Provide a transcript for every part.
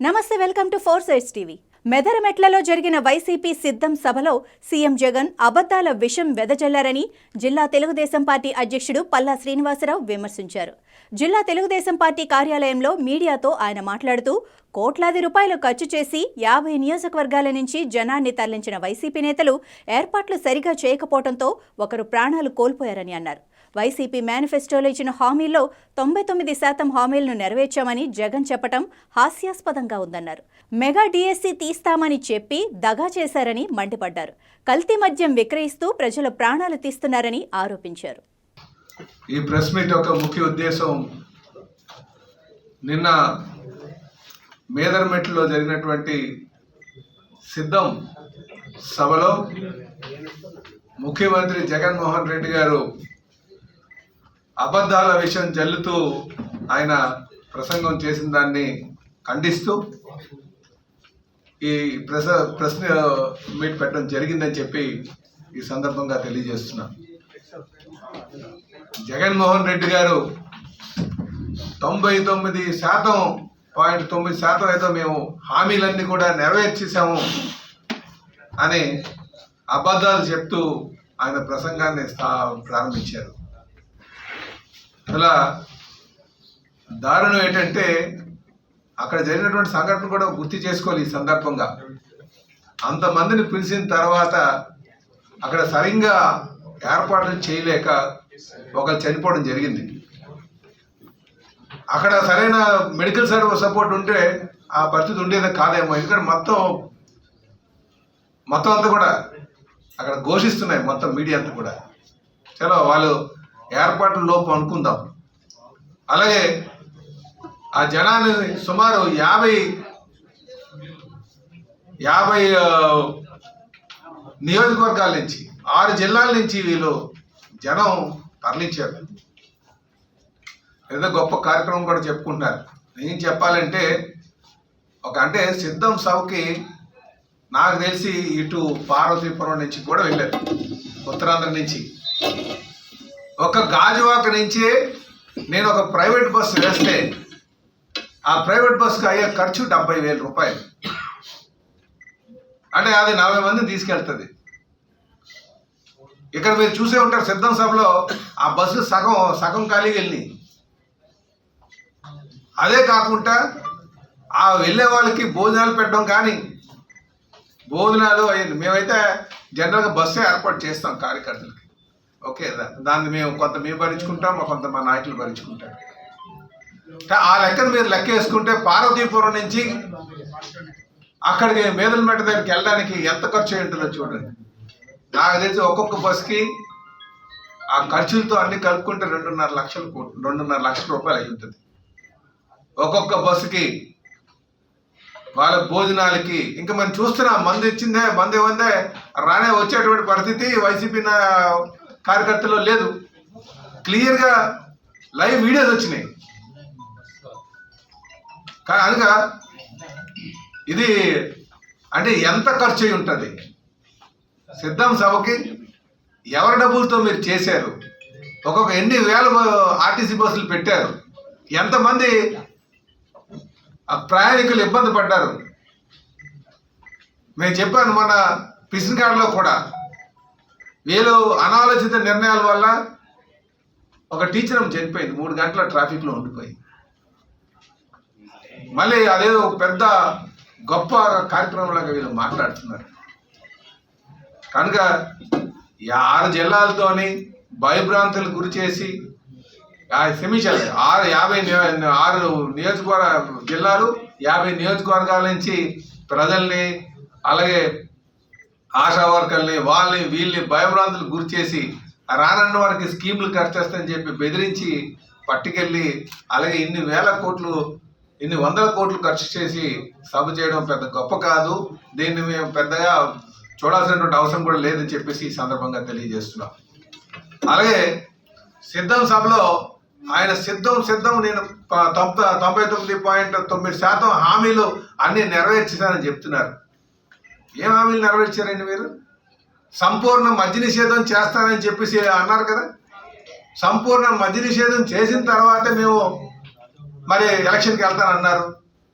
నమస్తే, welcome to 4 sides TV. మెదరమెట్లలో జరిగిన YCP సిద్ధం సభలో సీఎం జగన్ అబద్ధాల విషం వెదజల్లారని జిల్లా తెలుగుదేశం పార్టీ అధ్యక్షుడు పల్లా శ్రీనివాసరావు విమర్శించారు. జిల్లా తెలుగుదేశం పార్టీ కార్యాలయంలో మీడియాతో ఆయన మాట్లాడుతూ, కోట్లాది రూపాయలు ఖర్చు చేసి 50 నియోజకవర్గాల నుంచి జనాన్ని తరలించిన వైసీపీ నేతలు ఏర్పాట్లు సరిగా చేయకపోవడంతో ఒకరు ప్రాణాలు కోల్పోయారని అన్నారు. వైసీపీ మేనిఫెస్టోలో ఇచ్చిన హామీల్లో 99% హామీలను నెరవేర్చామని జగన్ చెప్పడం హాస్యాస్పదంగా ఉందన్నారు. మెగా డిఎస్సి తీస్తామని చెప్పి దగా చేశారని మండిపడ్డారు. కల్తీ మద్యం విక్రయిస్తూ ప్రజల ప్రాణాలు తీస్తున్నారని ఆరోపించారు. ఈ ప్రెస్ మీట్ యొక్క ముఖ్య ఉద్దేశం, నిన్న మేదర్మెట్లో జరిగినటువంటి సిద్ధం సభలో ముఖ్యమంత్రి జగన్మోహన్ రెడ్డి గారు అబద్ధాల విషయం జల్లుతూ ఆయన ప్రసంగం చేసిన దాన్ని ఖండిస్తూ ఈ ప్రెస్ మీట్ పెట్టడం జరిగిందని చెప్పి ఈ సందర్భంగా తెలియజేస్తున్నాం. జగన్మోహన్ రెడ్డి గారు 99.9% ఏదో మేము హామీలన్నీ కూడా నెరవేర్చేసాము అని అబద్ధాలు చెప్తూ ఆయన ప్రసంగాన్ని ప్రారంభించారు. అలా దారుణం ఏంటంటే, అక్కడ జరిగినటువంటి సంఘటన కూడా గుర్తు చేసుకోవాలి. ఈ సందర్భంగా అంతమందిని పిలిచిన తర్వాత అక్కడ సరిగ్గా ఏర్పాట్లు చేయలేక ఒకరు చనిపోవడం జరిగింది. అక్కడ సరైన మెడికల్ సపోర్ట్ ఉంటే ఆ పరిస్థితి ఉండేది కాదేమో. ఎందుకంటే మొత్తం అంతా కూడా అక్కడ ఘోషిస్తున్నాయి, మొత్తం మీడియా అంతా కూడా. చలో వాళ్ళు ఏర్పాట్ల లోపు అనుకుందాం. అలాగే ఆ జనాన్ని సుమారు 50 నియోజకవర్గాల నుంచి 6 జిల్లాల నుంచి వీళ్ళు జనం తరలించారు. ఏదో గొప్ప కార్యక్రమం కూడా చెప్పుకుంటున్నారు. నేను చెప్పాలంటే అంటే సిద్ధం సభకి నాకు తెలిసి ఇటు పార్వతీపురం నుంచి కూడా వెళ్ళారు, ఉత్తరాంధ్ర నుంచి. ఒక గాజువాక నుంచి నేను ఒక ప్రైవేట్ బస్సు వేస్తే ఆ ప్రైవేట్ బస్సుకు అయ్యే ఖర్చు 70,000 రూపాయలు. అంటే అది 40 మందిని తీసుకెళ్తుంది. ఇక్కడ మీరు చూసే ఉంటారు, సిద్ధం సభలో ఆ బస్సు సగం ఖాళీకి వెళ్ళి. అదే కాకుండా ఆ వెళ్ళే వాళ్ళకి భోజనాలు పెట్టడం కానీ, భోజనాలు మేమైతే జనరల్గా బస్సే ఏర్పాటు చేస్తాం కార్యకర్తలకి. ఓకే, దాన్ని కొంత మేము భరించుకుంటాం, కొంత మా నాయకులు భరించుకుంటాం. ఆ లెక్కను మీరు లెక్క వేసుకుంటే పార్వతీపురం నుంచి అక్కడికి మేదలమెట్ట దగ్గరికి వెళ్ళడానికి ఎంత ఖర్చు అయి ఉంటుందో చూడండి. నాకు తెలిసి ఒక్కొక్క బస్కి ఆ ఖర్చులతో అన్ని కలుపుకుంటే 2.5 లక్షల రూపాయలు అయి ఉంటుంది ఒక్కొక్క బస్సుకి. వాళ్ళ భోజనాలకి ఇంకా మనం చూస్తున్నాం, మంది రానే వచ్చేటువంటి పరిస్థితి వైసీపీ కార్యకర్తలో లేదు. క్లియర్గా లైవ్ వీడియోస్ వచ్చినాయి. కనుక ఇది అంటే ఎంత ఖర్చు అయి ఉంటుంది సిద్ధం సభకి? ఎవరి డబ్బులతో మీరు చేశారు? ఎన్ని వేల ఆర్టీసీ బస్సులు పెట్టారు? ఎంతమంది ప్రయాణికులు ఇబ్బంది పడ్డారు? నేను చెప్పాను మన పిసినకాడలో కూడా వీళ్ళు అనాలోచిత నిర్ణయాల వల్ల ఒక టీచర్ చనిపోయింది, 3 గంటల ట్రాఫిక్లో ఉండిపోయి. మళ్ళీ అదేదో పెద్ద గొప్ప కార్యక్రమంలాగా వీళ్ళు మాట్లాడుతున్నారు. కనుక 6 జిల్లాలతోని భయభ్రాంతులు గురి చేసి క్షమించాలి, 6 జిల్లాలు 50 నియోజకవర్గాల నుంచి ప్రజల్ని, అలాగే ఆశా వర్కర్ని, వీళ్ళని భయభ్రాంతులు గురి చేసి రానన్న వారికి స్కీములు ఖర్చు చేస్తాయని చెప్పి బెదిరించి పట్టుకెళ్ళి, అలాగే ఇన్ని వందల కోట్లు ఖర్చు చేసి సభ చేయడం పెద్ద గొప్ప కాదు. దీన్ని మేము పెద్దగా చూడాల్సినటువంటి అవసరం కూడా లేదని చెప్పేసి ఈ సందర్భంగా తెలియజేస్తున్నాం. అలాగే సిద్ధం సభలో ఆయన సిద్ధం నేను 99.9% హామీలు అన్ని నెరవేర్చారని చెప్తున్నారు. ఏం హామీలు నెరవేర్చారండి మీరు? సంపూర్ణ మద్య నిషేధం చేస్తానని చెప్పేసి అన్నారు కదా. సంపూర్ణ మద్య నిషేధం చేసిన తర్వాత మేము మరి ఎలక్షన్కి వెళ్తానన్నారు.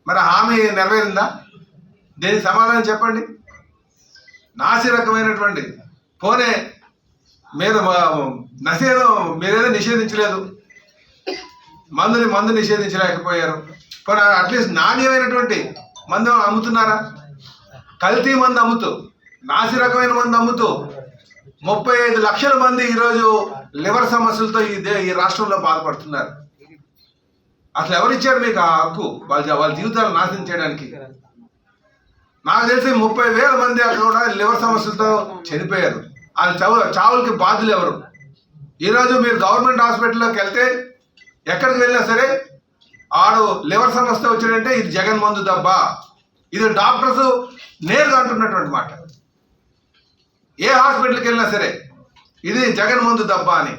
మరి హామీ నెరవేరిందా? దేనికి సమాధానం చెప్పండి. నాసి రకమైనటువంటి పోనే మీరు మీరేదో నిషేధించలేదు, మందు నిషేధించలేకపోయారు. పోనీ అట్లీస్ట్ నాణ్యమైనటువంటి మందు అమ్ముతున్నారా? కల్తీ మందు అమ్ముతూ, నాసి రకమైన మందు అమ్ముతూ 35 లక్షల మంది ఈరోజు లివర్ సమస్యలతో ఈ రాష్ట్రంలో బాధపడుతున్నారు. అసలు ఎవరిచ్చారు మీకు ఆ హక్కు వాళ్ళ జీవితాలు నాశనం చేయడానికి? నాకు తెలిసి 30,000 మంది అక్కడ కూడా లివర్ సమస్యలతో చనిపోయారు. అది చావులకి బాధ్యులు ఎవరు? ఈరోజు మీరు గవర్నమెంట్ హాస్పిటల్లోకి వెళ్తే ఎక్కడికి వెళ్ళినా సరే ఆడు లివర్ సమస్య వచ్చాడంటే ఇది జగన్ మందు దబ్బా. ఇది డాక్టర్స్ నేరుగా అంటున్నటువంటి మాట. ఏ హాస్పిటల్కి వెళ్ళినా సరే ఇది జగన్ మందు దబ్బా అని.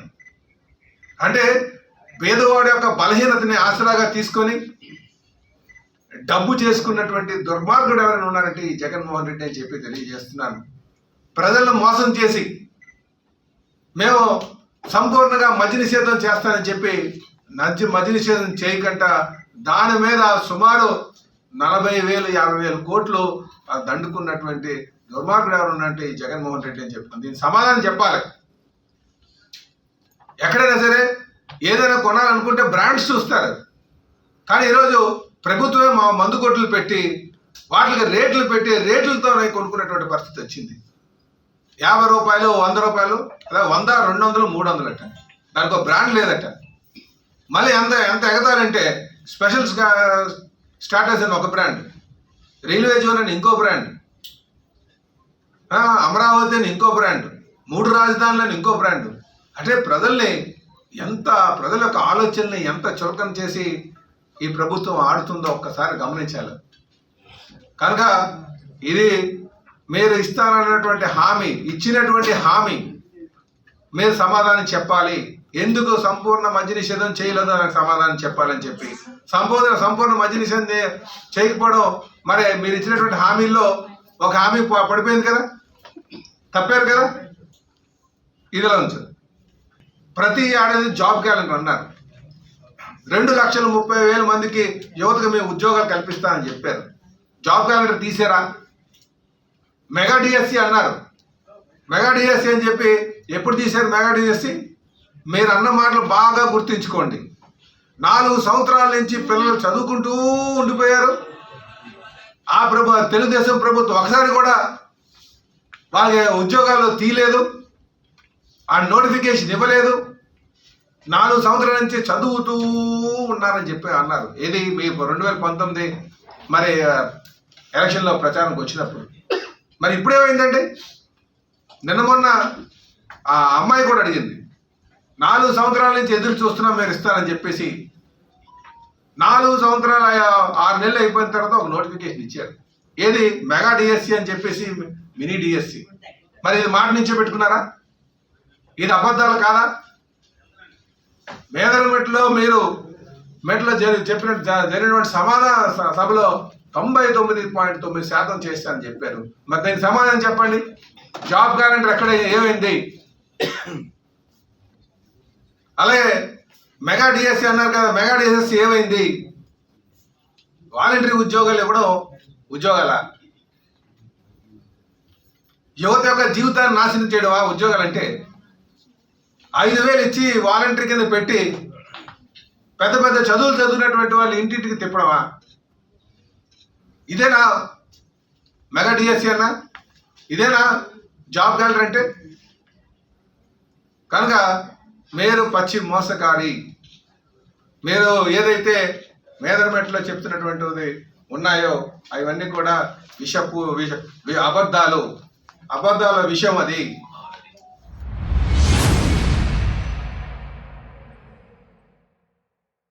అంటే పేదవాడి యొక్క బలహీనతని ఆసరాగా తీసుకొని డబ్బు చేసుకున్నటువంటి దుర్మార్గుడు ఎవరైనా ఉన్నారంటే ఈ జగన్మోహన్ రెడ్డి అని చెప్పి తెలియజేస్తున్నాను. ప్రజలను మోసం చేసి మేము సంపూర్ణంగా మద్య నిషేధం చేస్తానని చెప్పి మద్య నిషేధం చేయకుండా దాని మీద సుమారు 40,000 50,000 కోట్లు దండుకున్నటువంటి దుర్మార్గుడు ఎవరు ఉన్నారంటే ఈ జగన్మోహన్ రెడ్డి అని చెప్తాను. దీనికి సమాధానం చెప్పాలి. ఎక్కడైనా సరే ఏదైనా కొనాలనుకుంటే బ్రాండ్స్ చూస్తారు, కానీ ఈరోజు ప్రభుత్వమే మా మందు కొట్లు పెట్టి వాటికి రేట్లు పెట్టి రేట్లతోనే కొనుక్కునేటువంటి పరిస్థితి వచ్చింది. 50 రూపాయలు 100 రూపాయలు అలా 100 200 300 అట. దానికి ఒక బ్రాండ్ లేదట. మళ్ళీ ఎంత ఎగతారంటే స్పెషల్ స్టాటస్ అని ఒక బ్రాండ్, రైల్వే జోన్ అని ఇంకో బ్రాండ్, అమరావతి అని ఇంకో బ్రాండ్, 3 రాజధానులని ఇంకో బ్రాండ్. అంటే ప్రజల యొక్క ఆలోచనని ఎంత చులకన చేసి ఈ ప్రభుత్వం ఆడుతుందో ఒక్కసారి గమనించాలి. కనుక ఇది మీరు ఇస్తానన్నటువంటి హామీ, ఇచ్చినటువంటి హామీ మీరు సమాధానం చెప్పాలి. ఎందుకు సంపూర్ణ మద్య నిషేధం చేయలేదో నాకు సమాధానం చెప్పాలని చెప్పి సంపూర్ణ మద్య నిషేధం చేయకపోవడం మరి మీరు ఇచ్చినటువంటి హామీల్లో ఒక హామీ పడిపోయింది కదా, తప్పారు కదా. ఇదిలో ఉంచు. ప్రతి ఏడాది జాబ్ క్యాలెండర్ అన్నారు. 2,30,000 మందికి యువతకు మేము ఉద్యోగాలు కల్పిస్తామని చెప్పారు. జాబ్ క్యాలెండర్ తీసారా? మెగా డిఎస్సి అన్నారు. మెగా డిఎస్సి అని చెప్పి ఎప్పుడు తీశారు మెగా డిఎస్సి? మీరు అన్న మాటలు బాగా గుర్తుంచుకోండి. 4 సంవత్సరాల నుంచి పిల్లలు చదువుకుంటూ ఉండిపోయారు. ఆ తెలుగుదేశం ప్రభుత్వం ఒకసారి కూడా వాళ్ళకి ఉద్యోగాలు తీయలేదు, ఆ నోటిఫికేషన్ ఇవ్వలేదు. 4 సంవత్సరాల నుంచి చదువుతూ ఉన్నారని చెప్పి అన్నారు. ఏది మీ 2019 మరి ఎలక్షన్లో ప్రచారానికి వచ్చినప్పుడు. మరి ఇప్పుడేమైందండి? నిన్న మొన్న ఆ అమ్మాయి కూడా అడిగింది, 4 సంవత్సరాల నుంచి ఎదురు చూస్తున్నాం మీరు ఇస్తారని చెప్పేసి. 4 సంవత్సరాలు 6 నెలలు అయిపోయిన తర్వాత ఒక నోటిఫికేషన్ ఇచ్చారు. ఏది? మెగా డిఎస్సి అని చెప్పేసి మినీ డిఎస్సి. మరి ఇది మాట నుంచే పెట్టుకున్నారా? ఇది అబద్ధాలు కాదా? మేదరమెట్లో మీరు చెప్పినట్టు జరిగినటువంటి సమాధాన సభలో 99.9% చేస్తానని చెప్పారు. మరి దీనికి సమాధానం చెప్పండి. జాబ్ క్యాలెండర్ ఎక్కడ ఏమైంది? అలాగే మెగా డిఎస్సి అన్నారు కదా, మెగా డిఎస్సి ఏమైంది? వాలంటరీ ఉద్యోగాలు ఇవ్వడం ఉద్యోగాల? యువత యొక్క జీవితాన్ని నాశనం చేయడమా ఉద్యోగాలు అంటే? 5,000 ఇచ్చి వాలంటరీ కింద పెట్టి పెద్ద చదువులు చదివినటువంటి వాళ్ళు ఇంటింటికి తిప్పడమా? ఇదేనా మెగా డిఎస్సి అన్నా? ఇదేనా జాబ్ క్యాలెండర్ అంటే? కనుక మీరు పచ్చి మోసకారి. మీరు ఏదైతే మేదరమెట్లో చెప్తున్నటువంటిది ఉన్నాయో అవన్నీ కూడా అబద్ధాల విషయం. అది